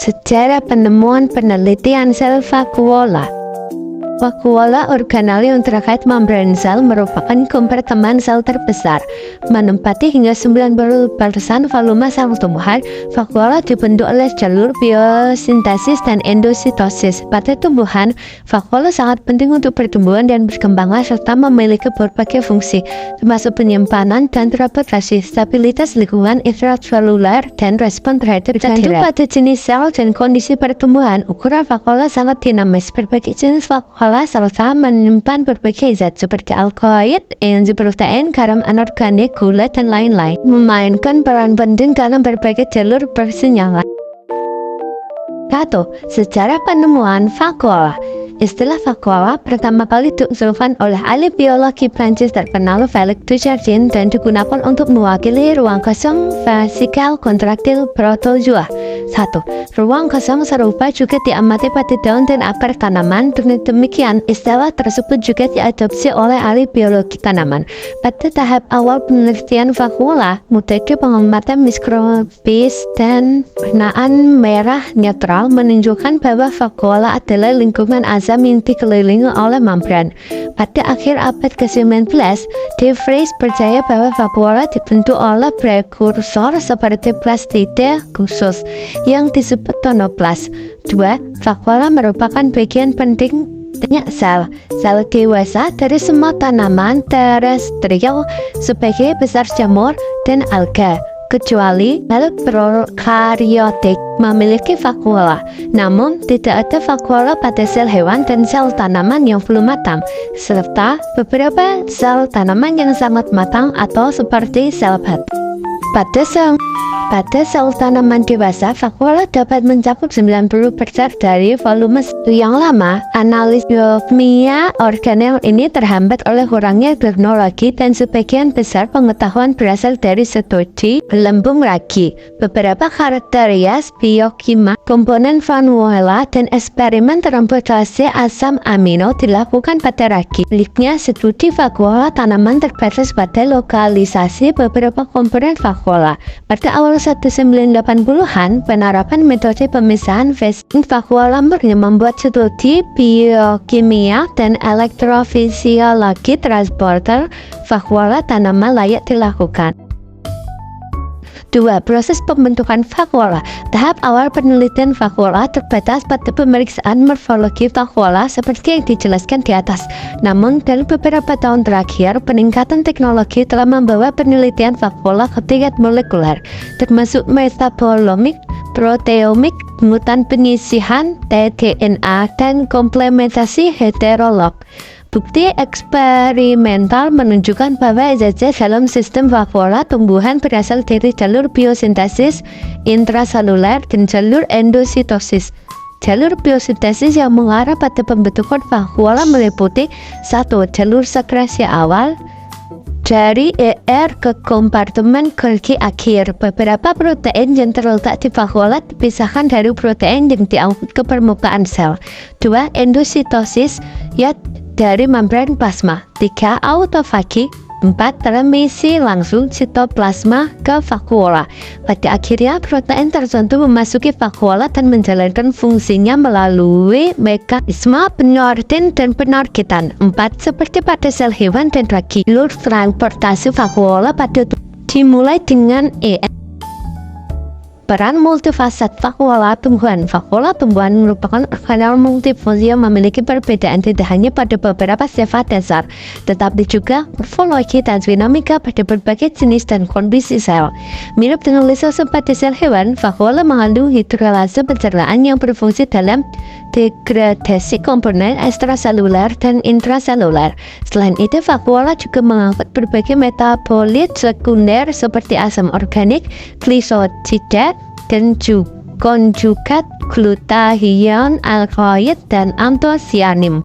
Sejarah penemuan penelitian sel vakuola. Vakuola organel yang terkait membran sel merupakan kompartemen sel terbesar, menempati hingga 90% volume sel tumbuhan. Vakuola dibentuk oleh jalur biosintesis dan endositosis. Pada tumbuhan, vakuola sangat penting untuk pertumbuhan dan perkembangan serta memiliki berbagai fungsi, termasuk penyimpanan dan transportasi, stabilitas lingkungan intraseluler, dan respon terhadap tergantung pada jenis sel dan kondisi pertumbuhan. Ukuran vakuola sangat dinamis. Berbagai jenis vakuola serta menyimpan berbagai zat seperti alkaloid, enzim protein, garam anorganik, gula, dan lain-lain, memainkan peran penting dalam berbagai jalur persinyalan. 1. Sejarah penemuan vakuola. Istilah vakuola pertama kali diusulkan oleh ahli biologi Prancis terkenal Félix Dujardin dan digunakan untuk mewakili ruang kosong vesikal kontraktil protozoa. 1. Ruang kosong serupa juga diamati pada daun dan akar tanaman. Dengan demikian, istilah tersebut juga diadopsi oleh ahli biologi tanaman. Pada tahap awal penelitian vakuola, metode pengamatan mikrobis dan warnaan merah netral menunjukkan bahwa vakuola adalah lingkungan asam yang dikelilingi oleh membran. Pada akhir abad ke-19, De Vries percaya bahwa vakuola dibentuk oleh prekursor seperti plastida khusus yang disebut tonoplas. 2. Vakuola merupakan bagian penting banyak sel dewasa dari semua tanaman terestrial sebagai besar jamur dan alga, kecuali prokaryotik memiliki vakuola. Namun, tidak ada vakuola pada sel hewan dan sel tanaman yang belum matang, serta beberapa sel tanaman yang sangat matang atau seperti sel batu. Pada sel tanaman dewasa, vakuola dapat mencakup 90% dari volume yang lama. Analis biokimia organel ini terhambat oleh kurangnya teknologi dan sebagian besar pengetahuan berasal dari studi gelembung ragi. Beberapa karakteristik biokimia komponen vakuola dan eksperimen transportasi asam amino dilakukan pada ragi. Sebaliknya, studi vakuola tanaman terbatas pada lokalisasi beberapa komponen vakuola. Pada awal 1980-an, penerapan metode pemisahan vakuola murni membuat studi biokimia dan elektrofisiologi transporter vakuola tanaman layak dilakukan. 2. Proses pembentukan vakuola. Tahap awal penelitian vakuola terbatas pada pemeriksaan morfologi vakuola seperti yang dijelaskan di atas. Namun, dalam beberapa tahun terakhir, peningkatan teknologi telah membawa penelitian vakuola ke tingkat molekuler, termasuk metabolomik, proteomik, mutan penyisihan, tDNA, dan komplementasi heterolog. Bukti eksperimental menunjukkan bahwa zat-zat dalam sistem vakuola tumbuhan berasal dari jalur biosintesis intraseluler dan jalur endositosis. Jalur biosintesis yang mengarah pada pembentukan vakuola meliputi 1. Jalur sekresi awal dari ke kompartemen Golgi akhir. Beberapa protein yang terletak di vakuola dipisahkan dari protein yang diangkut ke permukaan sel. 2. Endositosis dari membran plasma. 3. Autofagi. 4. Transmisi langsung sitoplasma ke vakuola. Pada akhirnya, protein tertentu memasuki vakuola dan menjalankan fungsinya melalui mekanisme penyortin dan penargetan. 4. Seperti pada sel hewan dan ragi, jalur transportasi vakuola pada dimulai dengan Peran multifasat vakuola tumbuhan. Vakuola tumbuhan merupakan organel multifungsi yang memiliki perbedaan tidak hanya pada beberapa sifat dasar, tetapi juga morfologi dan dinamika pada berbagai jenis dan kondisi sel. Mirip dengan lisosum pada sel hewan, vakuola mengandung hidrolase pencernaan yang berfungsi dalam degradasi komponen ekstraseluler dan intraseluler. Selain itu, vakuola juga mengangkut berbagai metabolit sekunder seperti asam organik, glisosida, dan konjugat, glutahion, alkaloid, dan antosianin.